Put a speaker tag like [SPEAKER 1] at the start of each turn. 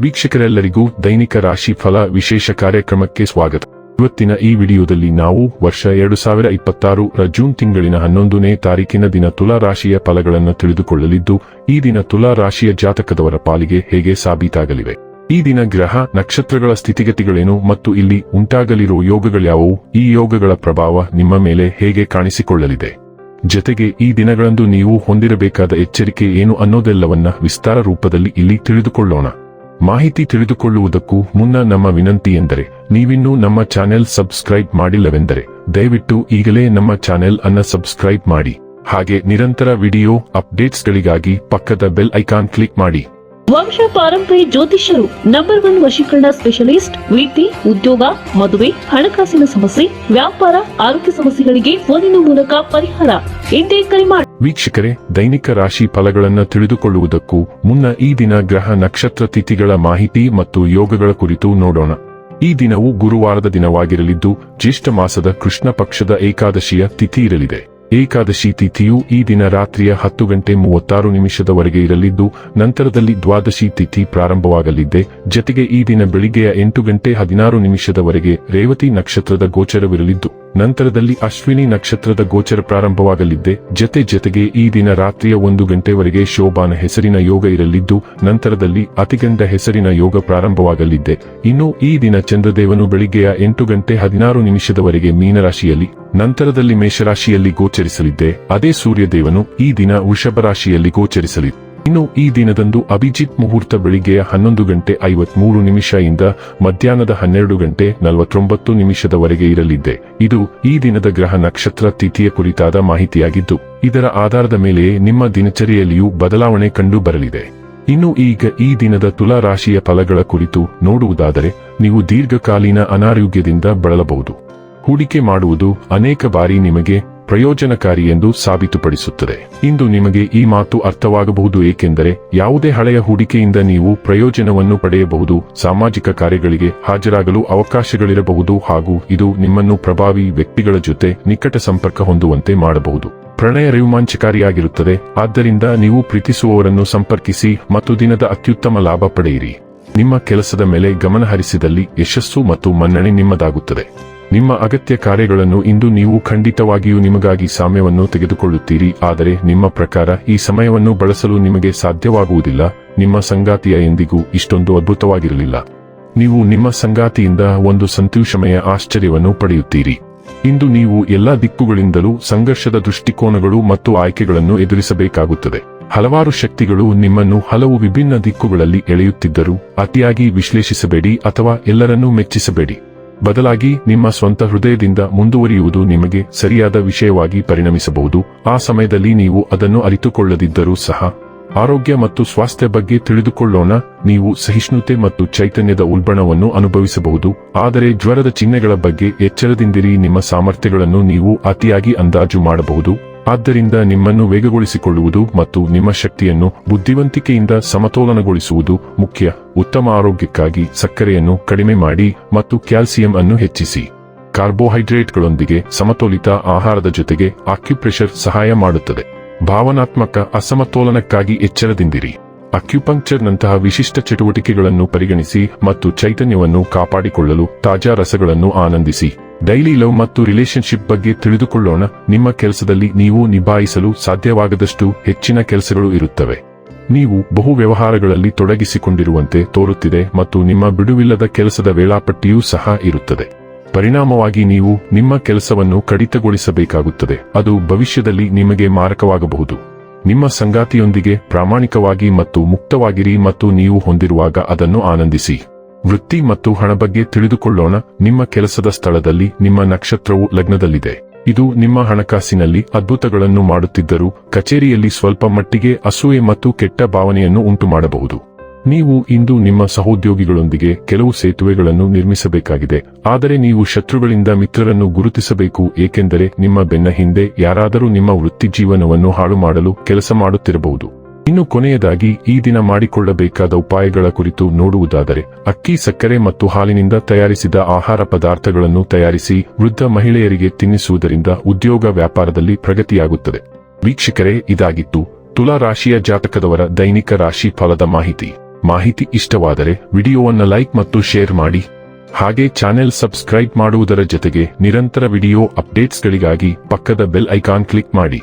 [SPEAKER 1] ವೀಕ್ಷಕರೆಲ್ಲರಿಗೂ ದೈನಿಕ ರಾಶಿ ಫಲ ವಿಶೇಷ ಕಾರ್ಯಕ್ರಮಕ್ಕೆ ಸ್ವಾಗತ. ಇವತ್ತಿನ ಈ ವಿಡಿಯೋದಲ್ಲಿ ನಾವು ವರ್ಷ 2026 ರ ಜೂನ್ ತಿಂಗಳಿನ 11ನೇ ತಾರೀಕಿನ ದಿನ ತುಲಾ ರಾಶಿಯ ಫಲಗಳನ್ನು ತಿಳಿದುಕೊಳ್ಳಲಿದ್ದು, ಈ ದಿನ ತುಲಾ ರಾಶಿಯ ಜಾತಕದವರ ಪಾಲಿಗೆ ಹೇಗೆ ಸಾಬೀತಾಗಲಿವೆ, ಈ ದಿನ ಗ್ರಹ ನಕ್ಷತ್ರಗಳ ಸ್ಥಿತಿಗತಿಗಳೇನು ಮತ್ತು ಇಲ್ಲಿ ಉಂಟಾಗಲಿರುವ ಯೋಗಗಳ್ಯಾವುವು, ಈ ಯೋಗಗಳ ಪ್ರಭಾವ ನಿಮ್ಮ ಮೇಲೆ ಹೇಗೆ ಕಾಣಿಸಿಕೊಳ್ಳಲಿದೆ, ಜೊತೆಗೆ ಈ ದಿನಗಳಂದು ನೀವು ಹೊಂದಿರಬೇಕಾದ ಎಚ್ಚರಿಕೆ ಏನು ಅನ್ನೋದೆಲ್ಲವನ್ನ ವಿಸ್ತಾರ ರೂಪದಲ್ಲಿ ಇಲ್ಲಿ ತಿಳಿದುಕೊಳ್ಳೋಣ. ಮಾಹಿತಿ ತಿಳಿದುಕೊಳ್ಳುವುದಕ್ಕೂ ಮುನ್ನ ನಮ್ಮ ವಿನಂತಿ ಎಂದರೆ, ನೀವಿನ್ನೂ ನಮ್ಮ ಚಾನೆಲ್ ಸಬ್ಸ್ಕ್ರೈಬ್ ಮಾಡಿಲ್ಲವೆಂದರೆ ದಯವಿಟ್ಟು ಈಗಲೇ ನಮ್ಮ ಚಾನೆಲ್ ಅನ್ನು ಸಬ್ಸ್ಕ್ರೈಬ್ ಮಾಡಿ. ಹಾಗೆ ನಿರಂತರ ವಿಡಿಯೋ ಅಪ್ಡೇಟ್ಸ್ಗಳಿಗಾಗಿ ಪಕ್ಕದ ಬೆಲ್ ಐಕಾನ್ ಕ್ಲಿಕ್ ಮಾಡಿ.
[SPEAKER 2] ವಂಶ ಪಾರಂಪರ್ಯ ಜ್ಯೋತಿಷ್ಯರು ನಂಬರ್ 1 ವಶೀಕರಣ ಸ್ಪೆಷಲಿಸ್ಟ್. ವೃತ್ತಿ, ಉದ್ಯೋಗ, ಮದುವೆ, ಹಣಕಾಸಿನ ಸಮಸ್ಯೆ, ವ್ಯಾಪಾರ, ಆರೋಗ್ಯ ಸಮಸ್ಯೆಗಳಿಗೆ ಫೋನಿನ ಮೂಲಕ ಪರಿಹಾರ. ಇಂದೇ ಕರೆ ಮಾಡಿ.
[SPEAKER 1] ವೀಕ್ಷಕರೇ, ದೈನಿಕ ರಾಶಿ ಫಲಗಳನ್ನು ತಿಳಿದುಕೊಳ್ಳುವುದಕ್ಕೂ ಮುನ್ನ ಈ ದಿನ ಗ್ರಹ ನಕ್ಷತ್ರ ತಿಥಿಗಳ ಮಾಹಿತಿ ಮತ್ತು ಯೋಗಗಳ ಕುರಿತು ನೋಡೋಣ. ಈ ದಿನವು ಗುರುವಾರದ ದಿನವಾಗಿರಲಿದ್ದು, ಜ್ಯೇಷ್ಠ ಮಾಸದ ಕೃಷ್ಣ ಪಕ್ಷದ ಏಕಾದಶಿಯ ತಿಥಿ ಇರಲಿದೆ. ಏಕಾದಶಿ ತಿಥಿಯು ಈ ದಿನ ರಾತ್ರಿಯ 10:36 ಇರಲಿದ್ದು, ನಂತರದಲ್ಲಿ ದ್ವಾದಶಿ ತಿಥಿ ಪ್ರಾರಂಭವಾಗಲಿದೆ. ಜೊತೆಗೆ ಈ ದಿನ ಬೆಳಿಗ್ಗೆಯ 8:16 ರೇವತಿ ನಕ್ಷತ್ರದ ಗೋಚರವಿರಲಿದ್ದು, ನಂತರದಲ್ಲಿ ಅಶ್ವಿನಿ ನಕ್ಷತ್ರದ ಗೋಚರ ಪ್ರಾರಂಭವಾಗಲಿದೆ. ಜೊತೆಗೆ ಈ ದಿನ ರಾತ್ರಿಯ 1 ಗಂಟೆವರೆಗೆ ಶೋಭಾನ ಹೆಸರಿನ ಯೋಗ ಇರಲಿದ್ದು, ನಂತರದಲ್ಲಿ ಅತಿಗಂಧ ಹೆಸರಿನ ಯೋಗ ಪ್ರಾರಂಭವಾಗಲಿದೆ. ಇನ್ನು ಈ ದಿನ ಚಂದ್ರದೇವನು ಬೆಳಿಗ್ಗೆಯ 8:16 ಮೀನರಾಶಿಯಲ್ಲಿ, ನಂತರದಲ್ಲಿ ಮೇಷರಾಶಿಯಲ್ಲಿ ಗೋಚರಿಸಲಿದೆ. ಅದೇ ಸೂರ್ಯದೇವನು ಈ ದಿನ ವೃಷಭ ರಾಶಿಯಲ್ಲಿ ಗೋಚರಿಸಲಿದೆ. ಇನ್ನು ಈ ದಿನದಂದು ಅಭಿಜಿತ್ ಮುಹೂರ್ತ ಬೆಳಿಗ್ಗೆಯ 11:53 ಇಂದ ಮಧ್ಯಾಹ್ನದ 12:49 ಇರಲಿದೆ. ಇದು ಈ ದಿನದ ಗ್ರಹ ನಕ್ಷತ್ರ ತಿಥಿಯ ಕುರಿತಾದ ಮಾಹಿತಿಯಾಗಿದ್ದು, ಇದರ ಆಧಾರದ ಮೇಲೆಯೇ ನಿಮ್ಮ ದಿನಚರಿಯಲ್ಲಿಯೂ ಬದಲಾವಣೆ ಕಂಡು ಬರಲಿದೆ. ಇನ್ನು ಈಗ ಈ ದಿನದ ತುಲಾ ರಾಶಿಯ ಫಲಗಳ ಕುರಿತು ನೋಡುವುದಾದರೆ, ನೀವು ದೀರ್ಘಕಾಲೀನ ಅನಾರೋಗ್ಯದಿಂದ ಬಳಲಬಹುದು. ಹೂಡಿಕೆ ಮಾಡುವುದು ಅನೇಕ ಬಾರಿ ನಿಮಗೆ ಪ್ರಯೋಜನಕಾರಿ ಎಂದು ಸಾಬೀತುಪಡಿಸುತ್ತದೆ. ಇಂದು ನಿಮಗೆ ಈ ಮಾತು ಅರ್ಥವಾಗಬಹುದು, ಏಕೆಂದರೆ ಯಾವುದೇ ಹಳೆಯ ಹೂಡಿಕೆಯಿಂದ ನೀವು ಪ್ರಯೋಜನವನ್ನು ಪಡೆಯಬಹುದು, ಸಾಮಾಜಿಕ ಕಾರ್ಯಗಳಿಗೆ ಹಾಜರಾಗಲು ಅವಕಾಶಗಳಿರಬಹುದು ಹಾಗೂ ಇದು ನಿಮ್ಮನ್ನು ಪ್ರಭಾವಿ ವ್ಯಕ್ತಿಗಳ ಜೊತೆ ನಿಕಟ ಸಂಪರ್ಕ ಹೊಂದುವಂತೆ ಮಾಡಬಹುದು. ಪ್ರಣಯ ರೋಮಾಂಚಕಾರಿಯಾಗಿರುತ್ತದೆ, ಆದ್ದರಿಂದ ನೀವು ಪ್ರೀತಿಸುವವರನ್ನು ಸಂಪರ್ಕಿಸಿ ಮತ್ತು ದಿನದ ಅತ್ಯುತ್ತಮ ಲಾಭ ಪಡೆಯಿರಿ. ನಿಮ್ಮ ಕೆಲಸದ ಮೇಲೆ ಗಮನ ಹರಿಸಿದಲ್ಲಿ ಯಶಸ್ಸು ಮತ್ತು ಮನ್ನಣೆ ನಿಮ್ಮದಾಗುತ್ತದೆ. ನಿಮ್ಮ ಅಗತ್ಯ ಕಾರ್ಯಗಳನ್ನು ಇಂದು ನೀವು ಖಂಡಿತವಾಗಿಯೂ ನಿಮಗಾಗಿ ಸಮಯವನ್ನು ತೆಗೆದುಕೊಳ್ಳುತ್ತೀರಿ, ಆದರೆ ನಿಮ್ಮ ಪ್ರಕಾರ ಈ ಸಮಯವನ್ನು ಬಳಸಲು ನಿಮಗೆ ಸಾಧ್ಯವಾಗುವುದಿಲ್ಲ. ನಿಮ್ಮ ಸಂಗಾತಿಯ ಎಂದಿಗೂ ಇಷ್ಟೊಂದು ಅದ್ಭುತವಾಗಿರಲಿಲ್ಲ. ನೀವು ನಿಮ್ಮ ಸಂಗಾತಿಯಿಂದ ಒಂದು ಸಂತೋಷಮಯ ಆಶ್ಚರ್ಯವನ್ನು ಪಡೆಯುತ್ತೀರಿ. ಇಂದು ನೀವು ಎಲ್ಲಾ ದಿಕ್ಕುಗಳಿಂದಲೂ ಸಂಘರ್ಷದ ದೃಷ್ಟಿಕೋನಗಳು ಮತ್ತು ಆಯ್ಕೆಗಳನ್ನು ಎದುರಿಸಬೇಕಾಗುತ್ತದೆ. ಹಲವಾರು ಶಕ್ತಿಗಳು ನಿಮ್ಮನ್ನು ಹಲವು ವಿಭಿನ್ನ ದಿಕ್ಕುಗಳಲ್ಲಿ ಎಳೆಯುತ್ತಿದ್ದರೂ ಅತಿಯಾಗಿ ವಿಶ್ಲೇಷಿಸಬೇಡಿ ಅಥವಾ ಎಲ್ಲರನ್ನೂ ಮೆಚ್ಚಿಸಬೇಡಿ. ಬದಲಾಗಿ ನಿಮ್ಮ ಸ್ವಂತ ಹೃದಯದಿಂದ ಮುಂದುವರಿಯುವುದು ನಿಮಗೆ ಸರಿಯಾದ ವಿಷಯವಾಗಿ ಪರಿಣಮಿಸಬಹುದು. ಆ ಸಮಯದಲ್ಲಿ ನೀವು ಅದನ್ನು ಅರಿತುಕೊಳ್ಳದಿದ್ದರೂ ಸಹ. ಆರೋಗ್ಯ ಮತ್ತು ಸ್ವಾಸ್ಥ್ಯ ಬಗ್ಗೆ ತಿಳಿದುಕೊಳ್ಳೋಣ. ನೀವು ಸಹಿಷ್ಣುತೆ ಮತ್ತು ಚೈತನ್ಯದ ಉಲ್ಬಣವನ್ನು ಅನುಭವಿಸಬಹುದು, ಆದರೆ ಜ್ವರದ ಚಿಹ್ನೆಗಳ ಬಗ್ಗೆ ಎಚ್ಚರದಿಂದಿರಿ. ನಿಮ್ಮ ಸಾಮರ್ಥ್ಯಗಳನ್ನು ನೀವು ಅತಿಯಾಗಿ ಅಂದಾಜು ಮಾಡಬಹುದು, ಆದ್ದರಿಂದ ನಿಮ್ಮನ್ನು ವೇಗಗೊಳಿಸಿಕೊಳ್ಳುವುದು ಮತ್ತು ನಿಮ್ಮ ಶಕ್ತಿಯನ್ನು ಬುದ್ಧಿವಂತಿಕೆಯಿಂದ ಸಮತೋಲನಗೊಳಿಸುವುದು ಮುಖ್ಯ. ಉತ್ತಮ ಆರೋಗ್ಯಕ್ಕಾಗಿ ಸಕ್ಕರೆಯನ್ನು ಕಡಿಮೆ ಮಾಡಿ ಮತ್ತು ಕ್ಯಾಲ್ಸಿಯಂ ಅನ್ನು ಹೆಚ್ಚಿಸಿ. ಕಾರ್ಬೋಹೈಡ್ರೇಟ್ಗಳೊಂದಿಗೆ ಸಮತೋಲಿತ ಆಹಾರದ ಜೊತೆಗೆ ಆಕ್ಯುಪ್ರೆಷರ್ ಸಹಾಯ ಮಾಡುತ್ತದೆ. ಭಾವನಾತ್ಮಕ ಅಸಮತೋಲನಕ್ಕಾಗಿ ಎಚ್ಚರದಿಂದಿರಿ. ಅಕ್ಯುಪಂಕ್ಚರ್ನಂತಹ ವಿಶಿಷ್ಟ ಚಟುವಟಿಕೆಗಳನ್ನು ಪರಿಗಣಿಸಿ ಮತ್ತು ಚೈತನ್ಯವನ್ನು ಕಾಪಾಡಿಕೊಳ್ಳಲು ತಾಜಾ ರಸಗಳನ್ನು ಆನಂದಿಸಿ. ಡೈಲಿ ಲವ್ ಮತ್ತು ರಿಲೇಶನ್ಶಿಪ್ ಬಗ್ಗೆ ತಿಳಿದುಕೊಳ್ಳೋಣ. ನಿಮ್ಮ ಕೆಲಸದಲ್ಲಿ ನೀವು ನಿಭಾಯಿಸಲು ಸಾಧ್ಯವಾಗದಷ್ಟು ಹೆಚ್ಚಿನ ಕೆಲಸಗಳು ಇರುತ್ತವೆ. ನೀವು ಬಹು ವ್ಯವಹಾರಗಳಲ್ಲಿ ತೊಡಗಿಸಿಕೊಂಡಿರುವಂತೆ ತೋರುತ್ತಿದೆ ಮತ್ತು ನಿಮ್ಮ ಬಿಡುವಿಲ್ಲದ ಕೆಲಸದ ವೇಳಾಪಟ್ಟಿಯೂ ಸಹ ಇರುತ್ತದೆ. ಪರಿಣಾಮವಾಗಿ ನೀವು ನಿಮ್ಮ ಕೆಲಸವನ್ನು ಕಡಿತಗೊಳಿಸಬೇಕಾಗುತ್ತದೆ. ಅದು ಭವಿಷ್ಯದಲ್ಲಿ ನಿಮಗೆ ಮಾರಕವಾಗಬಹುದು. ನಿಮ್ಮ ಸಂಗಾತಿಯೊಂದಿಗೆ ಪ್ರಾಮಾಣಿಕವಾಗಿ ಮತ್ತು ಮುಕ್ತವಾಗಿರಿ ಮತ್ತು ನೀವು ಹೊಂದಿರುವಾಗ ಅದನ್ನು ಆನಂದಿಸಿ. ವೃತ್ತಿ ಮತ್ತು ಹಣ ಬಗ್ಗೆ ತಿಳಿದುಕೊಳ್ಳೋಣ. ನಿಮ್ಮ ಕೆಲಸದ ಸ್ಥಳದಲ್ಲಿ ನಿಮ್ಮ ನಕ್ಷತ್ರವು ಲಗ್ನದಲ್ಲಿದೆ. ಇದು ನಿಮ್ಮ ಹಣಕಾಸಿನಲ್ಲಿ ಅದ್ಭುತಗಳನ್ನು ಮಾಡುತ್ತಿದ್ದರೂ ಕಚೇರಿಯಲ್ಲಿ ಸ್ವಲ್ಪ ಮಟ್ಟಿಗೆ ಅಸೂಯೆ ಮತ್ತು ಕೆಟ್ಟ ಭಾವನೆಯನ್ನು ಉಂಟುಮಾಡಬಹುದು. ನೀವು ಇಂದು ನಿಮ್ಮ ಸಹೋದ್ಯೋಗಿಗಳೊಂದಿಗೆ ಕೆಲವು ಸೇತುವೆಗಳನ್ನು ನಿರ್ಮಿಸಬೇಕಾಗಿದೆ, ಆದರೆ ನೀವು ಶತ್ರುಗಳಿಂದ ಮಿತ್ರರನ್ನು ಗುರುತಿಸಬೇಕು, ಏಕೆಂದರೆ ನಿಮ್ಮ ಬೆನ್ನ ಹಿಂದೆ ಯಾರಾದರೂ ನಿಮ್ಮ ವೃತ್ತಿ ಜೀವನವನ್ನು ಹಾಳು ಮಾಡಲು ಕೆಲಸ ಮಾಡುತ್ತಿರಬಹುದು. ಇನ್ನು ಕೊನೆಯದಾಗಿ ಈ ದಿನ ಮಾಡಿಕೊಳ್ಳಬೇಕಾದ ಉಪಾಯಗಳ ಕುರಿತು ನೋಡುವುದಾದರೆ, ಅಕ್ಕಿ, ಸಕ್ಕರೆ ಮತ್ತು ಹಾಲಿನಿಂದ ತಯಾರಿಸಿದ ಆಹಾರ ಪದಾರ್ಥಗಳನ್ನು ತಯಾರಿಸಿ ವೃದ್ಧ ಮಹಿಳೆಯರಿಗೆ ತಿನ್ನಿಸುವುದರಿಂದ ಉದ್ಯೋಗ ವ್ಯಾಪಾರದಲ್ಲಿ ಪ್ರಗತಿಯಾಗುತ್ತದೆ. ವೀಕ್ಷಕರೇ, ಇದಾಗಿತ್ತು ತುಲಾ ರಾಶಿಯ ಜಾತಕದವರ ದೈನಿಕ ರಾಶಿ ಫಲದ ಮಾಹಿತಿ. ಮಾಹಿತಿ ಇಷ್ಟವಾದರೆ ವಿಡಿಯೋವನ್ನು ಲೈಕ್ ಮತ್ತು ಶೇರ್ ಮಾಡಿ. ಹಾಗೆ ಚಾನೆಲ್ ಸಬ್ಸ್ಕ್ರೈಬ್ ಮಾಡುವುದರ ಜೊತೆಗೆ ನಿರಂತರ ವಿಡಿಯೋ ಅಪ್ಡೇಟ್ಸ್ಗಳಿಗಾಗಿ ಪಕ್ಕದ ಬೆಲ್ ಐಕಾನ್ ಕ್ಲಿಕ್ ಮಾಡಿ.